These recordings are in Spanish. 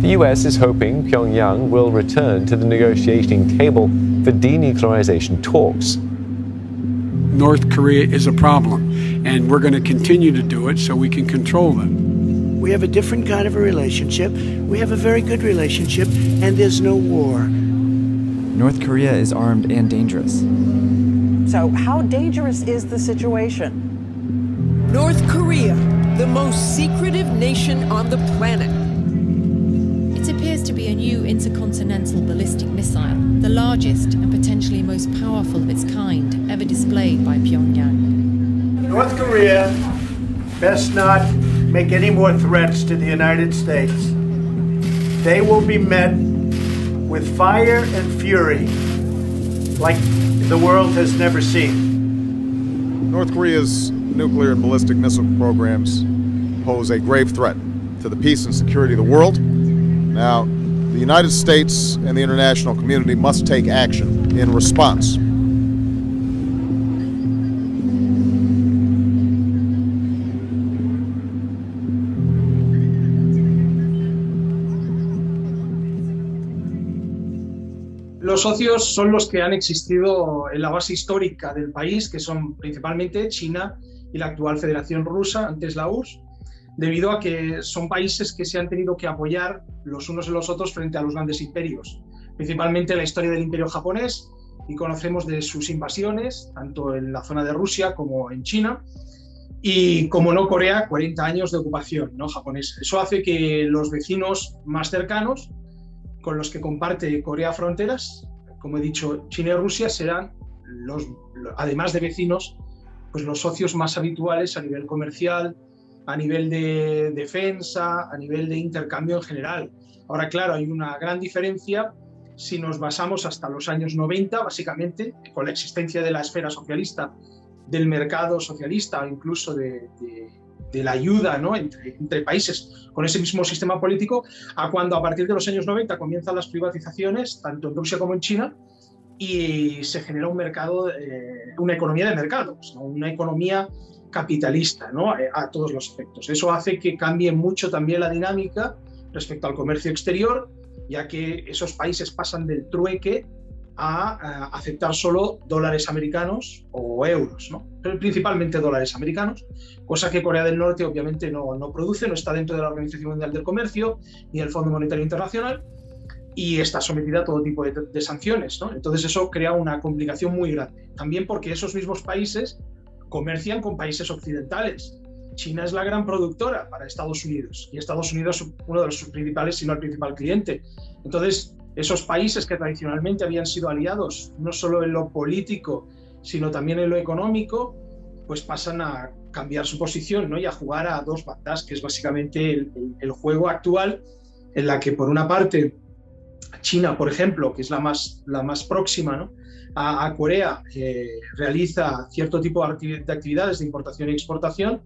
The US is hoping Pyongyang will return to the negotiating table for denuclearization talks. North Korea is a problem, and we're going to continue to do it so we can control them. We have a different kind of a relationship. We have a very good relationship, and there's no war. North Korea is armed and dangerous. So how dangerous is the situation? North Korea, the most secretive nation on the planet. It appears to be a new intercontinental ballistic missile, the largest and potentially most powerful of its kind ever displayed by Pyongyang. North Korea best not make any more threats to the United States. They will be met with fire and fury like the world has never seen. North Korea's nuclear and ballistic missile programs pose a grave threat to the peace and security of the world. Now, the United States and the international community must take action in response. Los socios son los que han existido en la base histórica del país, que son principalmente China y la actual Federación Rusa, antes la URSS, debido a que son países que se han tenido que apoyar los unos en los otros frente a los grandes imperios, principalmente la historia del imperio japonés, y conocemos de sus invasiones, tanto en la zona de Rusia como en China, y como no Corea, 40 años de ocupación, ¿no?, japonesa. Eso hace que los vecinos más cercanos, con los que comparte Corea fronteras, como he dicho, China y Rusia, serán, además de vecinos, pues los socios más habituales a nivel comercial, a nivel de defensa, a nivel de intercambio en general. Ahora, claro, hay una gran diferencia si nos basamos hasta los años 90, básicamente, con la existencia de la esfera socialista, del mercado socialista o incluso de la ayuda, ¿no?, entre países con ese mismo sistema político, a cuando a partir de los años 90 comienzan las privatizaciones, tanto en Rusia como en China, y se genera un mercado, una economía de mercados, ¿no?, una economía capitalista, ¿no?, a todos los efectos. Eso hace que cambie mucho también la dinámica respecto al comercio exterior, ya que esos países pasan del trueque a aceptar solo dólares americanos o euros, ¿no?, pero principalmente dólares americanos, cosa que Corea del Norte obviamente no produce, no está dentro de la Organización Mundial del Comercio ni del Fondo Monetario Internacional, y está sometida a todo tipo de sanciones, ¿no? Entonces eso crea una complicación muy grande, también porque esos mismos países comercian con países occidentales. China es la gran productora para Estados Unidos, y Estados Unidos es uno de sus principales, si no el principal cliente. Entonces, esos países que tradicionalmente habían sido aliados, no solo en lo político, sino también en lo económico, pues pasan a cambiar su posición, ¿no?, y a jugar a dos bandas, que es básicamente el juego actual, en la que por una parte China, por ejemplo, que es la más próxima, ¿no?, a Corea, realiza cierto tipo de actividades de importación y exportación,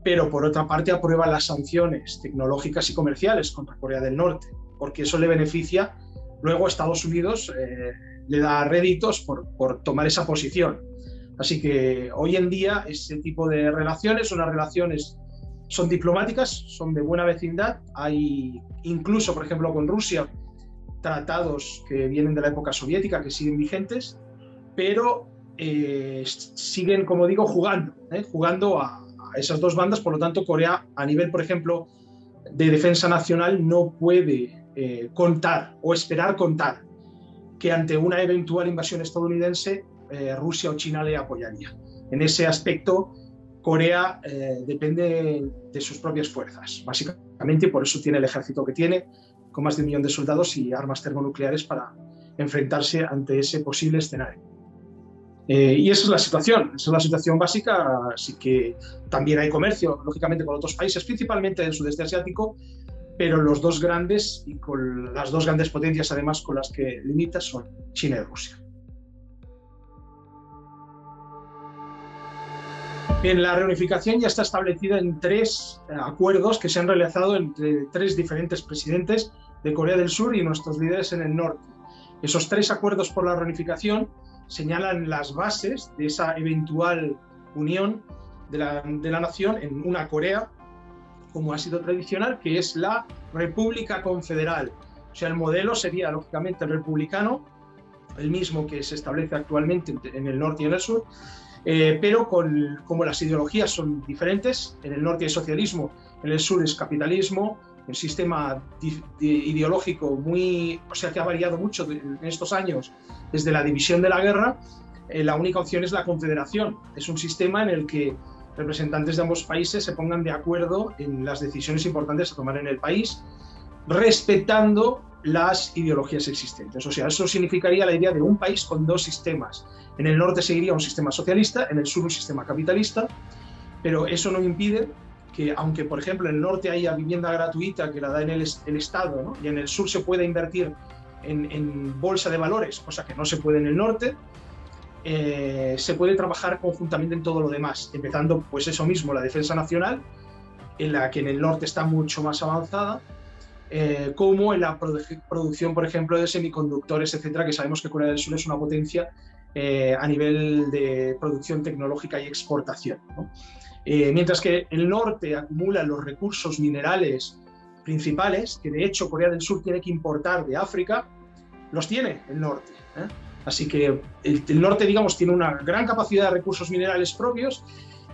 pero por otra parte aprueba las sanciones tecnológicas y comerciales contra Corea del Norte, porque eso le beneficia luego a Estados Unidos, le da réditos por tomar esa posición. Así que hoy en día ese tipo de relaciones, unas relaciones son diplomáticas, son de buena vecindad. Hay incluso, por ejemplo, con Rusia, tratados que vienen de la época soviética que siguen vigentes, pero siguen, como digo, jugando a esas dos bandas. Por lo tanto, Corea, a nivel, por ejemplo, de defensa nacional, no puede contar o esperar contar que ante una eventual invasión estadounidense Rusia o China le apoyaría. En ese aspecto, Corea depende de sus propias fuerzas, básicamente, y por eso tiene el ejército que tiene, con más de 1 millón de soldados y armas termonucleares para enfrentarse ante ese posible escenario. Y esa es la situación básica. Así que también hay comercio, lógicamente, con otros países, principalmente del sudeste asiático, pero los dos grandes, y con las dos grandes potencias además con las que limita, son China y Rusia. Bien, la reunificación ya está establecida en 3 acuerdos que se han realizado entre 3 diferentes presidentes de Corea del Sur y nuestros líderes en el norte. Esos 3 acuerdos por la reunificación señalan las bases de esa eventual unión de la nación en una Corea, como ha sido tradicional, que es la república confederal. O sea, el modelo sería, lógicamente, el republicano, el mismo que se establece actualmente en el norte y en el sur, pero como las ideologías son diferentes, en el norte hay socialismo, en el sur es capitalismo, un sistema ideológico que ha variado mucho en estos años desde la división de la guerra. La única opción es la confederación. Es un sistema en el que representantes de ambos países se pongan de acuerdo en las decisiones importantes a tomar en el país, respetando las ideologías existentes. O sea, eso significaría la idea de un país con dos sistemas. En el norte seguiría un sistema socialista, en el sur un sistema capitalista, pero eso no impide que, aunque por ejemplo en el norte haya vivienda gratuita que la da en el Estado, ¿no? Y en el sur se puede invertir en bolsa de valores, cosa que no se puede en el norte, se puede trabajar conjuntamente en todo lo demás, empezando pues eso mismo, la defensa nacional, en la que en el norte está mucho más avanzada, como en la producción, por ejemplo, de semiconductores, etcétera, que sabemos que Corea del Sur es una potencia a nivel de producción tecnológica y exportación, ¿no? Mientras que el norte acumula los recursos minerales principales, que de hecho Corea del Sur tiene que importar de África, los tiene el norte, ¿eh? Así que el norte, digamos, tiene una gran capacidad de recursos minerales propios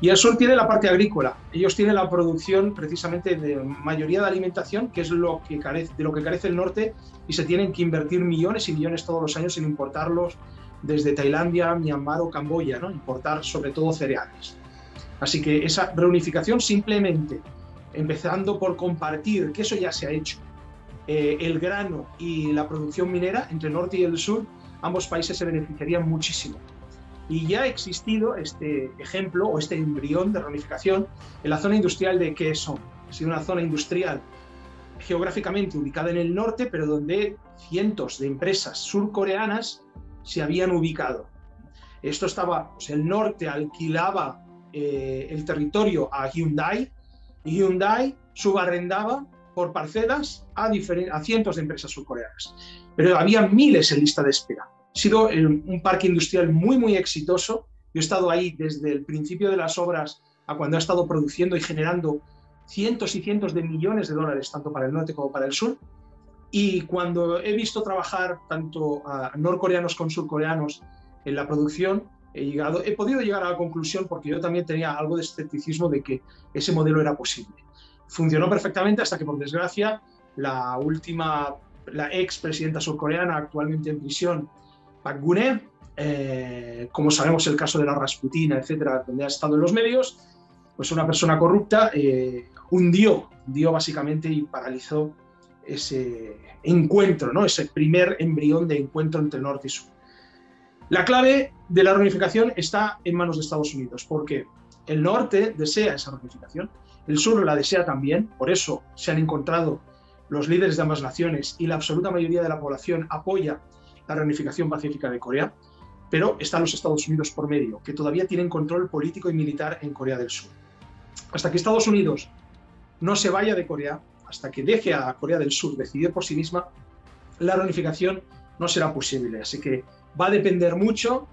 y el sur tiene la parte agrícola. Ellos tienen la producción precisamente de mayoría de alimentación, que es de lo que carece el norte, y se tienen que invertir millones y millones todos los años en importarlos desde Tailandia, Myanmar o Camboya, ¿no? Importar sobre todo cereales. Así que esa reunificación, simplemente empezando por compartir, que eso ya se ha hecho, el grano y la producción minera entre el norte y el sur, ambos países se beneficiarían muchísimo. Y ya ha existido este ejemplo o este embrión de reunificación en la zona industrial de Kaesong. Ha sido una zona industrial geográficamente ubicada en el norte, pero donde cientos de empresas surcoreanas se habían ubicado. Esto estaba, pues el norte alquilaba el territorio a Hyundai y Hyundai subarrendaba por parcelas a cientos de empresas surcoreanas. Pero había miles en lista de espera. Ha sido un parque industrial muy, muy exitoso. Yo he estado ahí desde el principio de las obras a cuando ha estado produciendo y generando cientos y cientos de millones de dólares, tanto para el norte como para el sur. Y cuando he visto trabajar tanto a norcoreanos como surcoreanos en la producción, he podido llegar a la conclusión, porque yo también tenía algo de escepticismo de que ese modelo era posible. Funcionó perfectamente hasta que, por desgracia, la ex presidenta surcoreana, actualmente en prisión, Park Geun-hye, como sabemos el caso de la Rasputina, etcétera, donde ha estado en los medios, pues una persona corrupta hundió básicamente y paralizó ese encuentro, ¿no? Ese primer embrión de encuentro entre norte y sur. La clave de la reunificación está en manos de Estados Unidos, porque el norte desea esa reunificación, el sur la desea también, por eso se han encontrado los líderes de ambas naciones y la absoluta mayoría de la población apoya la reunificación pacífica de Corea, pero están los Estados Unidos por medio, que todavía tienen control político y militar en Corea del Sur. Hasta que Estados Unidos no se vaya de Corea, hasta que deje a Corea del Sur decidir por sí misma, la reunificación no será posible. Así que va a depender mucho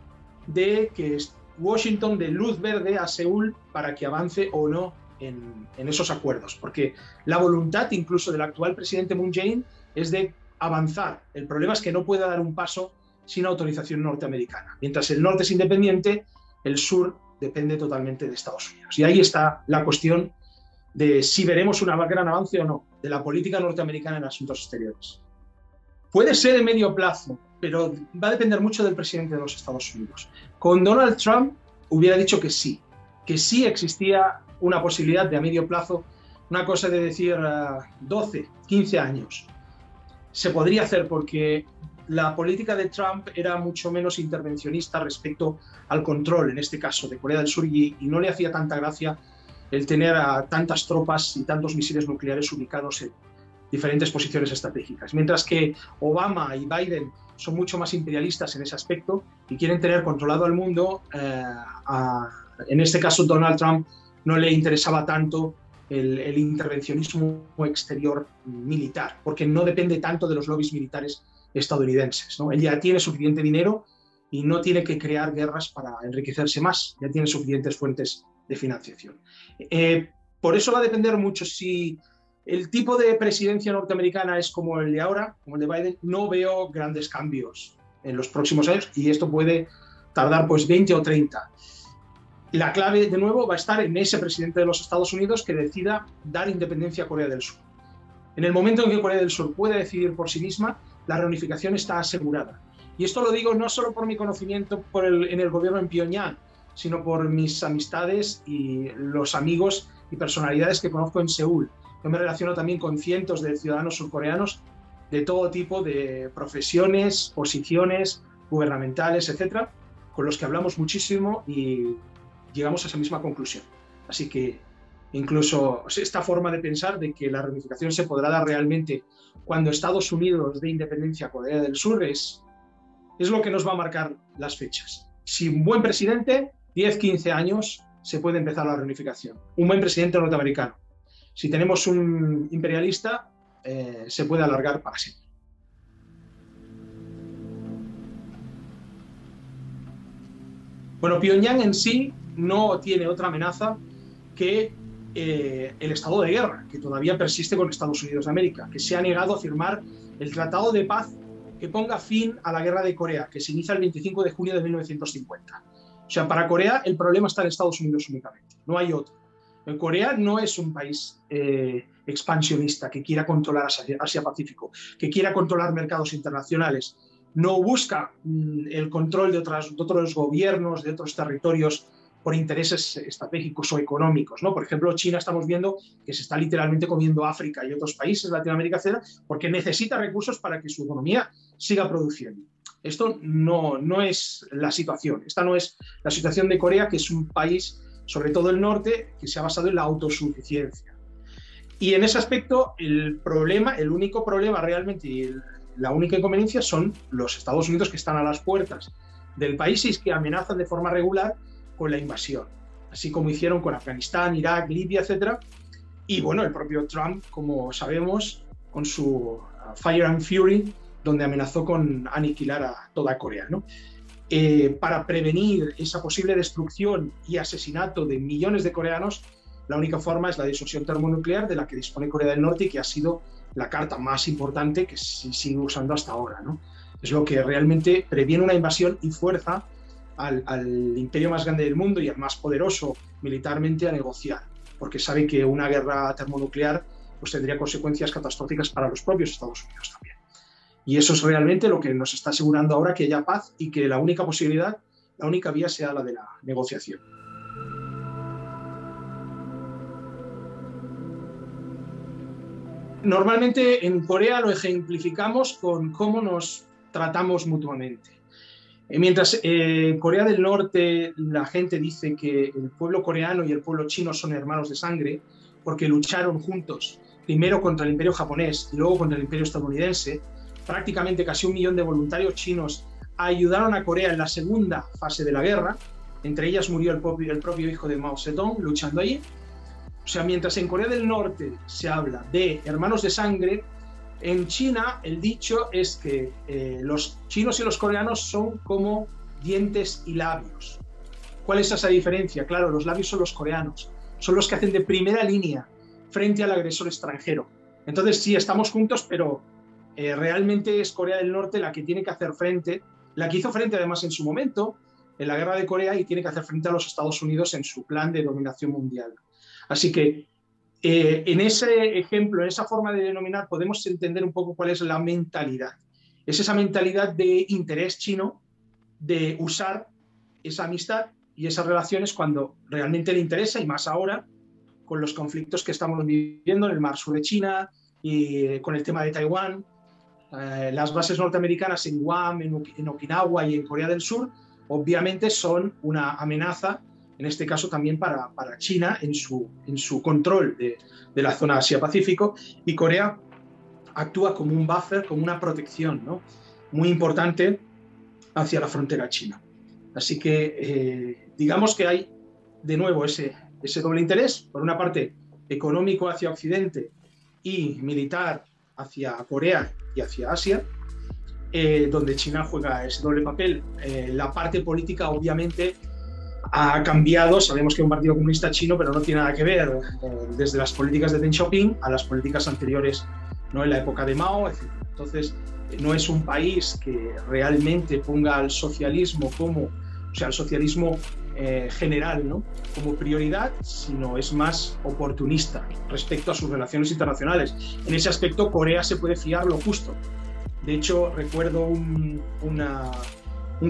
de que Washington dé luz verde a Seúl para que avance o no en esos acuerdos, porque la voluntad incluso del actual presidente Moon Jae-in es de avanzar. El problema es que no puede dar un paso sin autorización norteamericana. Mientras el norte es independiente, el sur depende totalmente de Estados Unidos. Y ahí está la cuestión de si veremos un gran avance o no de la política norteamericana en asuntos exteriores. Puede ser de medio plazo, pero va a depender mucho del presidente de los Estados Unidos. Con Donald Trump hubiera dicho que sí existía una posibilidad de a medio plazo, una cosa de decir 12, 15 años. Se podría hacer porque la política de Trump era mucho menos intervencionista respecto al control, en este caso, de Corea del Sur, y no le hacía tanta gracia el tener a tantas tropas y tantos misiles nucleares ubicados en diferentes posiciones estratégicas. Mientras que Obama y Biden son mucho más imperialistas en ese aspecto y quieren tener controlado al mundo, en este caso Donald Trump no le interesaba tanto el intervencionismo exterior militar, porque no depende tanto de los lobbies militares estadounidenses, ¿no? Él ya tiene suficiente dinero y no tiene que crear guerras para enriquecerse más, ya tiene suficientes fuentes de financiación. Por eso va a depender mucho si el tipo de presidencia norteamericana es como el de ahora, como el de Biden, no veo grandes cambios en los próximos años y esto puede tardar pues 20 o 30. La clave, de nuevo, va a estar en ese presidente de los Estados Unidos que decida dar independencia a Corea del Sur. En el momento en que Corea del Sur pueda decidir por sí misma, la reunificación está asegurada. Y esto lo digo no solo por mi conocimiento en el gobierno en Pyongyang, sino por mis amistades y los amigos y personalidades que conozco en Seúl. Yo me relaciono también con cientos de ciudadanos surcoreanos de todo tipo de profesiones, posiciones gubernamentales, etcétera, con los que hablamos muchísimo y llegamos a esa misma conclusión. Así que incluso esta forma de pensar de que la reunificación se podrá dar realmente cuando Estados Unidos dé independencia a Corea del Sur es lo que nos va a marcar las fechas. Si un buen presidente, 10-15 años, se puede empezar la reunificación. Un buen presidente norteamericano. Si tenemos un imperialista, se puede alargar para siempre. Bueno, Pyongyang en sí no tiene otra amenaza que el estado de guerra, que todavía persiste con Estados Unidos de América, que se ha negado a firmar el tratado de paz que ponga fin a la guerra de Corea, que se inicia el 25 de junio de 1950. O sea, para Corea el problema está en Estados Unidos únicamente, no hay otro. Corea no es un país expansionista que quiera controlar Asia-Pacífico, que quiera controlar mercados internacionales. No busca el control de otros gobiernos, de otros territorios por intereses estratégicos o económicos, ¿no? Por ejemplo, China estamos viendo que se está literalmente comiendo África y otros países de Latinoamérica, etcétera, porque necesita recursos para que su economía siga produciendo. Esto no es la situación. Esta no es la situación de Corea, que es un país, sobre todo el norte, que se ha basado en la autosuficiencia. Y en ese aspecto, el único problema realmente y la única inconveniencia son los Estados Unidos, que están a las puertas del país y que amenazan de forma regular con la invasión, así como hicieron con Afganistán, Irak, Libia, etc. Y bueno, el propio Trump, como sabemos, con su Fire and Fury, donde amenazó con aniquilar a toda Corea, ¿no? Para prevenir esa posible destrucción y asesinato de millones de coreanos, la única forma es la disuasión termonuclear de la que dispone Corea del Norte y que ha sido la carta más importante que se sigue usando hasta ahora, ¿no? Es lo que realmente previene una invasión y fuerza al imperio más grande del mundo y al más poderoso militarmente a negociar, porque sabe que una guerra termonuclear pues tendría consecuencias catastróficas para los propios Estados Unidos también. Y eso es realmente lo que nos está asegurando ahora que haya paz y que la única posibilidad, la única vía sea la de la negociación. Normalmente en Corea lo ejemplificamos con cómo nos tratamos mutuamente. Mientras en Corea del Norte la gente dice que el pueblo coreano y el pueblo chino son hermanos de sangre porque lucharon juntos, primero contra el imperio japonés y luego contra el imperio estadounidense, prácticamente casi 1 millón de voluntarios chinos ayudaron a Corea en la segunda fase de la guerra, entre ellas murió el propio hijo de Mao Zedong luchando allí. O sea, mientras en Corea del Norte se habla de hermanos de sangre, en China el dicho es que los chinos y los coreanos son como dientes y labios. ¿Cuál es esa diferencia? Claro, los labios son los coreanos, son los que hacen de primera línea frente al agresor extranjero. Entonces sí, estamos juntos, pero realmente es Corea del Norte la que tiene que hacer frente, la que hizo frente además en su momento en la guerra de Corea y tiene que hacer frente a los Estados Unidos en su plan de dominación mundial. Así que en ese ejemplo, en esa forma de denominar, podemos entender un poco cuál es la mentalidad. Es esa mentalidad de interés chino, de usar esa amistad y esas relaciones cuando realmente le interesa, y más ahora con los conflictos que estamos viviendo en el Mar Sur de China y con el tema de Taiwán. Las bases norteamericanas en Guam, en Okinawa y en Corea del Sur, obviamente son una amenaza, en este caso también para China en su control de la zona Asia-Pacífico, y Corea actúa como un buffer, como una protección, ¿no?, muy importante hacia la frontera china. Así que digamos que hay de nuevo ese doble interés, por una parte económico hacia Occidente y militar hacia Corea y hacia Asia, donde China juega ese doble papel. La parte política obviamente ha cambiado. Sabemos que es un partido comunista chino, pero no tiene nada que ver desde las políticas de Deng Xiaoping a las políticas anteriores, ¿no? En la época de Mao, etc. Entonces, no es un país que realmente ponga al socialismo al socialismo general, ¿no? Como prioridad, sino es más oportunista respecto a sus relaciones internacionales. En ese aspecto, Corea se puede fiar lo justo. De hecho, recuerdo un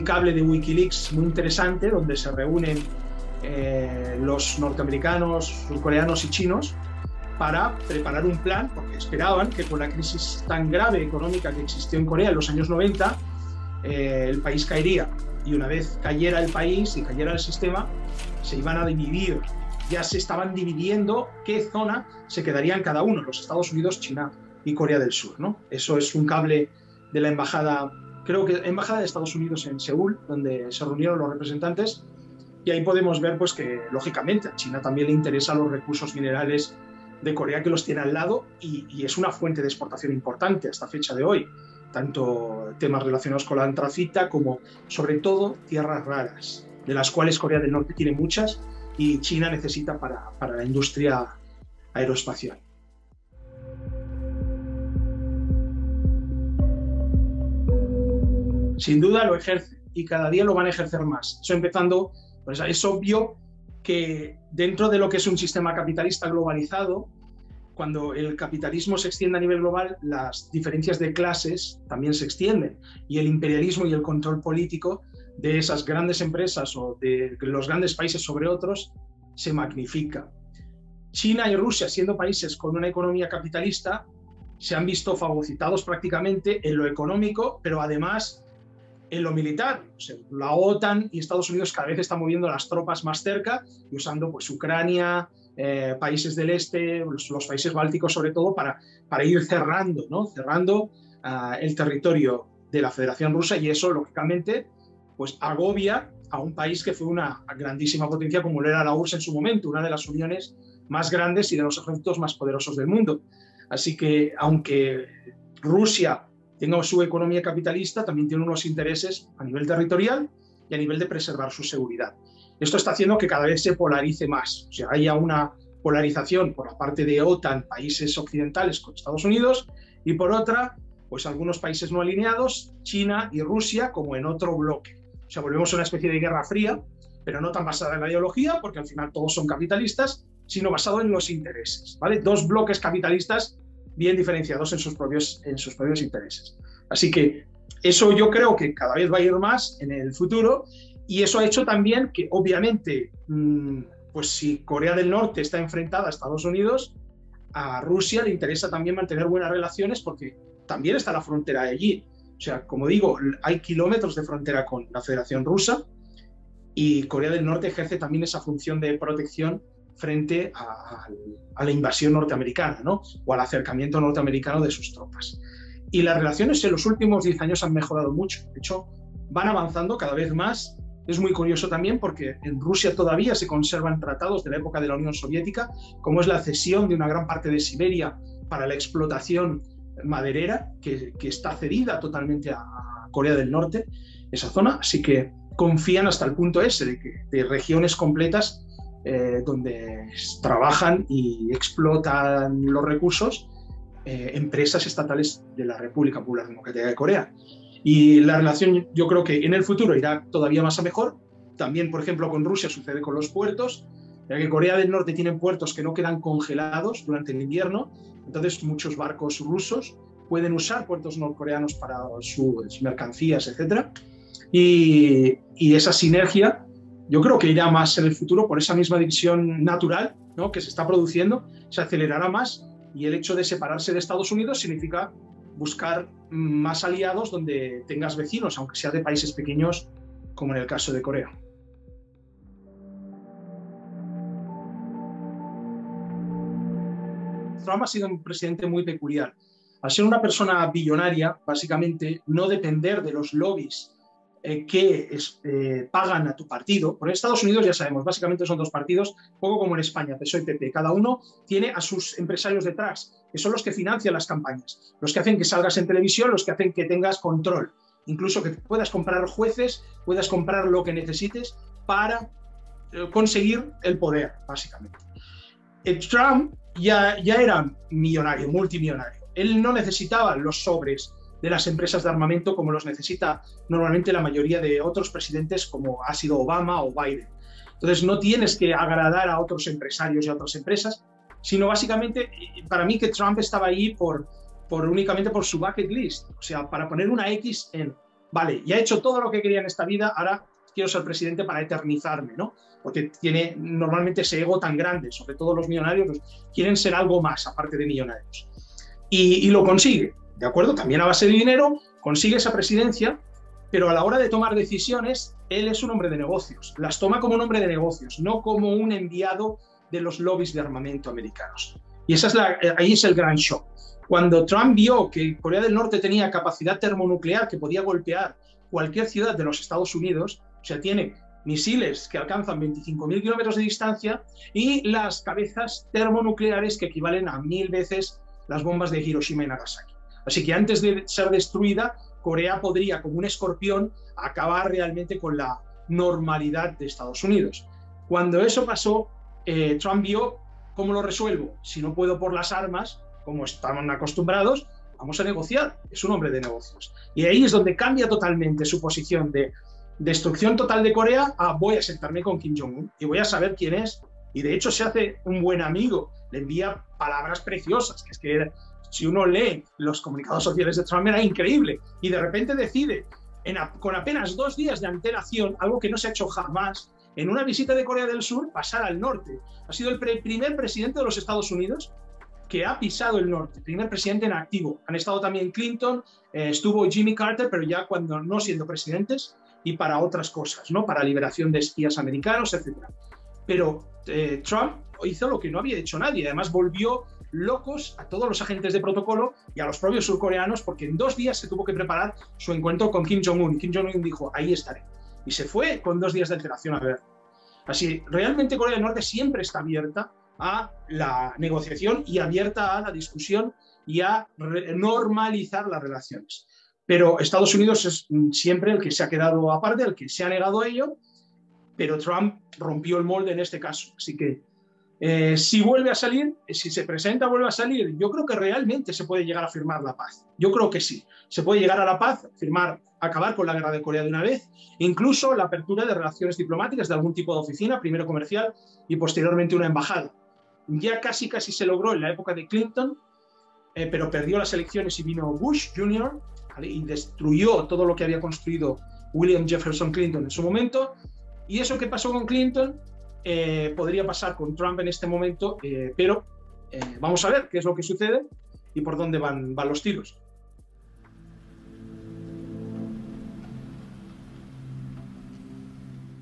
cable de Wikileaks muy interesante donde se reúnen los norteamericanos, surcoreanos y chinos para preparar un plan, porque esperaban que con la crisis tan grave económica que existió en Corea en los años 90, el país caería. Y una vez cayera el país y cayera el sistema, se iban a dividir. Ya se estaban dividiendo qué zona se quedaría en cada uno, los Estados Unidos, China y Corea del Sur, ¿no? Eso es un cable de la embajada, creo que embajada de Estados Unidos en Seúl, donde se reunieron los representantes, y ahí podemos ver pues que lógicamente a China también le interesan los recursos minerales de Corea, que los tiene al lado, y es una fuente de exportación importante hasta fecha de hoy, tanto temas relacionados con la antracita como sobre todo tierras raras, de las cuales Corea del Norte tiene muchas y China necesita para la industria aeroespacial. Sin duda lo ejerce y cada día lo van a ejercer más. Eso empezando, pues es obvio que dentro de lo que es un sistema capitalista globalizado, cuando el capitalismo se extiende a nivel global, las diferencias de clases también se extienden y el imperialismo y el control político de esas grandes empresas o de los grandes países sobre otros se magnifica. China y Rusia, siendo países con una economía capitalista, se han visto fagocitados prácticamente en lo económico, pero además en lo militar. O sea, la OTAN y Estados Unidos cada vez están moviendo las tropas más cerca y usando pues Ucrania, países del este, los países bálticos sobre todo, para ir cerrando, ¿no? Cerrando el territorio de la Federación Rusa, y eso lógicamente pues agobia a un país que fue una grandísima potencia como lo era la URSS en su momento, una de las uniones más grandes y de los ejércitos más poderosos del mundo. Así que aunque Rusia tenga su economía capitalista, también tiene unos intereses a nivel territorial y a nivel de preservar su seguridad. Esto está haciendo que cada vez se polarice más, o sea, haya una polarización por la parte de OTAN, países occidentales con Estados Unidos, y por otra, pues algunos países no alineados, China y Rusia, como en otro bloque. O sea, volvemos a una especie de guerra fría, pero no tan basada en la ideología, porque al final todos son capitalistas, sino basado en los intereses, ¿vale? Dos bloques capitalistas bien diferenciados en sus propios intereses. Así que eso yo creo que cada vez va a ir más en el futuro, y eso ha hecho también que, obviamente, pues si Corea del Norte está enfrentada a Estados Unidos, a Rusia le interesa también mantener buenas relaciones porque también está la frontera allí. O sea, como digo, hay kilómetros de frontera con la Federación Rusa y Corea del Norte ejerce también esa función de protección frente a la invasión norteamericana, ¿no? O al acercamiento norteamericano de sus tropas. Y las relaciones en los últimos 10 años han mejorado mucho. De hecho, van avanzando cada vez más. Es muy curioso también porque en Rusia todavía se conservan tratados de la época de la Unión Soviética, como es la cesión de una gran parte de Siberia para la explotación maderera, que está cedida totalmente a Corea del Norte, esa zona. Así que confían hasta el punto ese de regiones completas donde trabajan y explotan los recursos empresas estatales de la República Popular Democrática de Corea. Y la relación, yo creo que en el futuro irá todavía más a mejor. También, por ejemplo, con Rusia sucede con los puertos, ya que Corea del Norte tiene puertos que no quedan congelados durante el invierno, entonces muchos barcos rusos pueden usar puertos norcoreanos para sus mercancías, etc. Y esa sinergia yo creo que irá más en el futuro por esa misma división natural, ¿no?, que se está produciendo, se acelerará más, y el hecho de separarse de Estados Unidos significa buscar más aliados donde tengas vecinos, aunque sea de países pequeños, como en el caso de Corea. Trump ha sido un presidente muy peculiar. Al ser una persona billonaria, básicamente, no depender de los lobbies que pagan a tu partido. Por Estados Unidos ya sabemos, básicamente son dos partidos, poco como en España, PSOE y PP. Cada uno tiene a sus empresarios detrás, que son los que financian las campañas, los que hacen que salgas en televisión, los que hacen que tengas control, incluso que puedas comprar jueces, puedas comprar lo que necesites para conseguir el poder, básicamente. Trump ya era millonario, multimillonario. Él no necesitaba los sobres de las empresas de armamento como los necesita normalmente la mayoría de otros presidentes, como ha sido Obama o Biden. Entonces no tienes que agradar a otros empresarios y a otras empresas, sino básicamente, para mí, que Trump estaba ahí únicamente por su bucket list, o sea, para poner una X en, vale, ya he hecho todo lo que quería en esta vida, ahora quiero ser presidente para eternizarme, ¿no? Porque tiene normalmente ese ego tan grande, sobre todo los millonarios, pues, quieren ser algo más aparte de millonarios. Y lo consigue, ¿de acuerdo? También a base de dinero consigue esa presidencia, pero a la hora de tomar decisiones, él es un hombre de negocios, las toma como un hombre de negocios, no como un enviado de los lobbies de armamento americanos. Y ahí es el gran shock. Cuando Trump vio que Corea del Norte tenía capacidad termonuclear que podía golpear cualquier ciudad de los Estados Unidos, o sea, tiene misiles que alcanzan 25.000 kilómetros de distancia y las cabezas termonucleares que equivalen a 1000 veces las bombas de Hiroshima y Nagasaki. Así que antes de ser destruida, Corea podría, como un escorpión, acabar realmente con la normalidad de Estados Unidos. Cuando eso pasó, Trump vio, ¿cómo lo resuelvo? Si no puedo por las armas, como estaban acostumbrados, vamos a negociar. Es un hombre de negocios. Y ahí es donde cambia totalmente su posición de destrucción total de Corea a voy a sentarme con Kim Jong-un y voy a saber quién es. Y de hecho se hace un buen amigo, le envía palabras preciosas, que es que si uno lee los comunicados sociales de Trump era increíble. Y de repente decide, con apenas 2 días de antelación, algo que no se ha hecho jamás, en una visita de Corea del Sur, pasar al norte. Ha sido el primer presidente de los Estados Unidos que ha pisado el norte, primer presidente en activo. Han estado también Clinton, estuvo Jimmy Carter, pero ya cuando no siendo presidentes y para otras cosas, ¿no? Para liberación de espías americanos, etc. Pero Trump hizo lo que no había hecho nadie. Además, volvió locos a todos los agentes de protocolo y a los propios surcoreanos, porque en 2 días se tuvo que preparar su encuentro con Kim Jong-un. Kim Jong-un dijo, ahí estaré. Y se fue con 2 días de antelación a ver. Así, realmente Corea del Norte siempre está abierta a la negociación y abierta a la discusión y a normalizar las relaciones. Pero Estados Unidos es siempre el que se ha quedado aparte, el que se ha negado a ello, pero Trump rompió el molde en este caso. Así que si vuelve a salir, si se presenta, vuelve a salir, yo creo que realmente se puede llegar a firmar la paz. Yo creo que sí. Se puede llegar a la paz, acabar con la guerra de Corea de una vez, incluso la apertura de relaciones diplomáticas de algún tipo de oficina, primero comercial y posteriormente una embajada. Ya casi se logró en la época de Clinton, pero perdió las elecciones y vino Bush Jr. y destruyó todo lo que había construido William Jefferson Clinton en su momento. Y eso que pasó con Clinton podría pasar con Trump en este momento, pero vamos a ver qué es lo que sucede y por dónde van los tiros.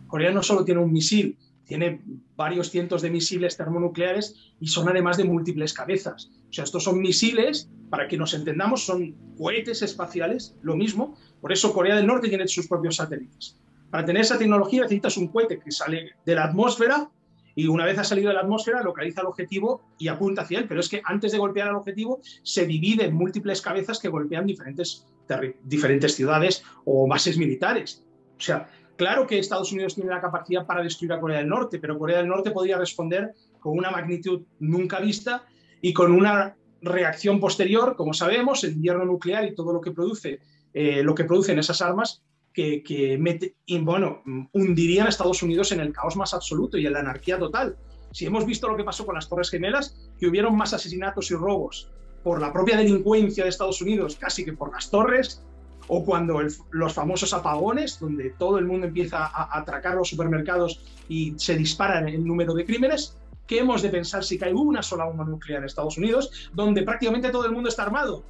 Corea no solo tiene un misil, tiene varios cientos de misiles termonucleares y son además de múltiples cabezas. O sea, estos son misiles, para que nos entendamos, son cohetes espaciales, lo mismo. Por eso Corea del Norte tiene sus propios satélites. Para tener esa tecnología necesitas un cohete que sale de la atmósfera y una vez ha salido de la atmósfera localiza el objetivo y apunta hacia él. Pero es que antes de golpear al objetivo se divide en múltiples cabezas que golpean diferentes ciudades o bases militares. O sea, claro que Estados Unidos tiene la capacidad para destruir a Corea del Norte, pero Corea del Norte podría responder con una magnitud nunca vista y con una reacción posterior, como sabemos, el invierno nuclear y todo lo que producen esas armas hundirían a Estados Unidos en el caos más absoluto y en la anarquía total. Si hemos visto lo que pasó con las Torres Gemelas, que hubieron más asesinatos y robos por la propia delincuencia de Estados Unidos, casi que por las torres, o cuando los famosos apagones, donde todo el mundo empieza a atracar los supermercados y se disparan el número de crímenes, ¿qué hemos de pensar si cae una sola bomba nuclear en Estados Unidos, donde prácticamente todo el mundo está armado?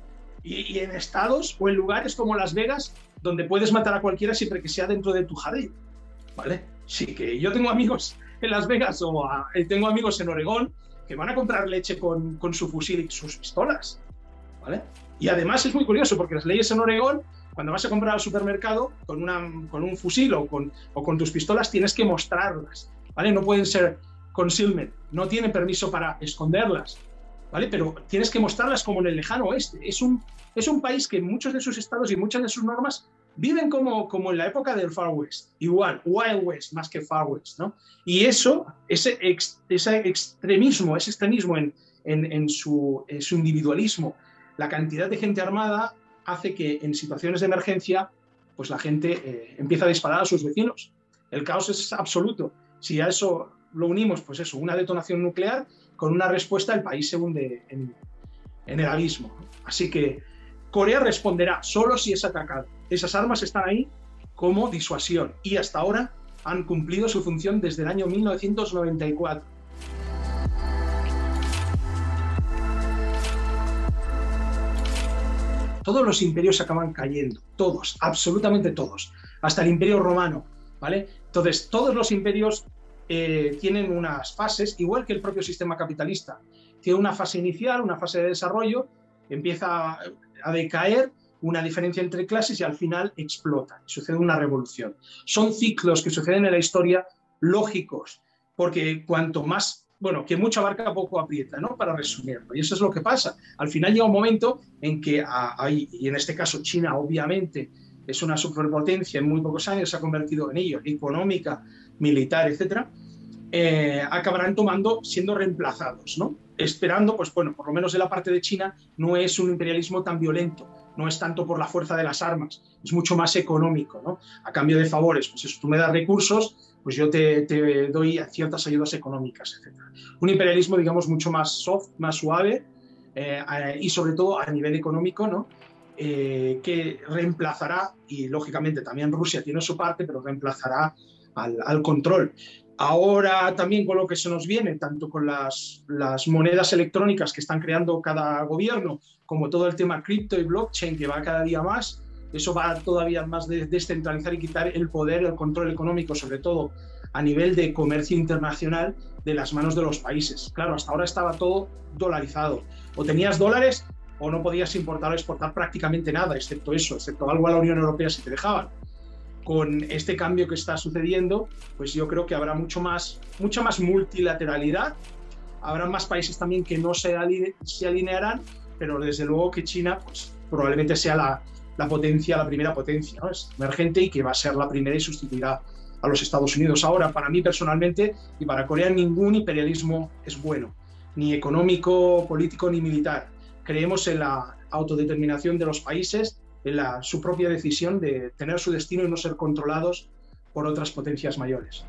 Y en estados o en lugares como Las Vegas, donde puedes matar a cualquiera siempre que sea dentro de tu jardín, ¿vale? Sí, que yo tengo amigos en Las Vegas tengo amigos en Oregón que van a comprar leche con su fusil y sus pistolas, ¿vale? Y además es muy curioso porque las leyes en Oregón, cuando vas a comprar al supermercado con un fusil o con tus pistolas, tienes que mostrarlas, ¿vale? No pueden ser concealment, no tienen permiso para esconderlas, ¿vale? Pero tienes que mostrarlas como en el lejano oeste. Es un país que en muchos de sus estados y muchas de sus normas viven como en la época del Far West, igual, Wild West más que Far West, ¿no? Y eso, ese extremismo en su individualismo, la cantidad de gente armada hace que en situaciones de emergencia pues la gente empieza a disparar a sus vecinos. El caos es absoluto. Si a eso lo unimos, pues eso, una detonación nuclear, con una respuesta el país se hunde en el abismo. Así que Corea responderá solo si es atacado. Esas armas están ahí como disuasión y hasta ahora han cumplido su función desde el año 1994. Todos los imperios acaban cayendo, todos, absolutamente todos, hasta el Imperio Romano, ¿vale? Entonces, todos los imperios tienen unas fases, igual que el propio sistema capitalista. Tiene una fase inicial, una fase de desarrollo, empieza a decaer, una diferencia entre clases y al final explota, sucede una revolución. Son ciclos que suceden en la historia lógicos, porque cuanto más, bueno, que mucho abarca poco aprieta, ¿no? Para resumirlo, y eso es lo que pasa. Al final llega un momento en que hay, y en este caso China obviamente es una superpotencia, en muy pocos años se ha convertido en ello, económica, militar, etcétera, acabarán siendo reemplazados, ¿no? Esperando, pues bueno, por lo menos de la parte de China no es un imperialismo tan violento, no es tanto por la fuerza de las armas, es mucho más económico, ¿no? A cambio de favores, pues eso, tú me das recursos, pues yo te doy ciertas ayudas económicas, etc. Un imperialismo, digamos, mucho más soft, más suave y sobre todo a nivel económico, ¿no? Que reemplazará, y lógicamente también Rusia tiene su parte, pero reemplazará al control. Ahora también con lo que se nos viene, tanto con las monedas electrónicas que están creando cada gobierno, como todo el tema cripto y blockchain que va cada día más, eso va todavía más de descentralizar y quitar el poder, el control económico, sobre todo a nivel de comercio internacional, de las manos de los países. Claro, hasta ahora estaba todo dolarizado. O tenías dólares o no podías importar o exportar prácticamente nada, excepto eso, excepto algo a la Unión Europea si te dejaban. Con este cambio que está sucediendo, pues yo creo que habrá mucha más multilateralidad, habrá más países también que no se alinearán, pero desde luego que China pues, probablemente sea la primera potencia, ¿no? Es emergente y que va a ser la primera y sustituirá a los Estados Unidos. Ahora, para mí personalmente y para Corea, ningún imperialismo es bueno, ni económico, político, ni militar. Creemos en la autodeterminación de los países, en su propia decisión de tener su destino y no ser controlados por otras potencias mayores.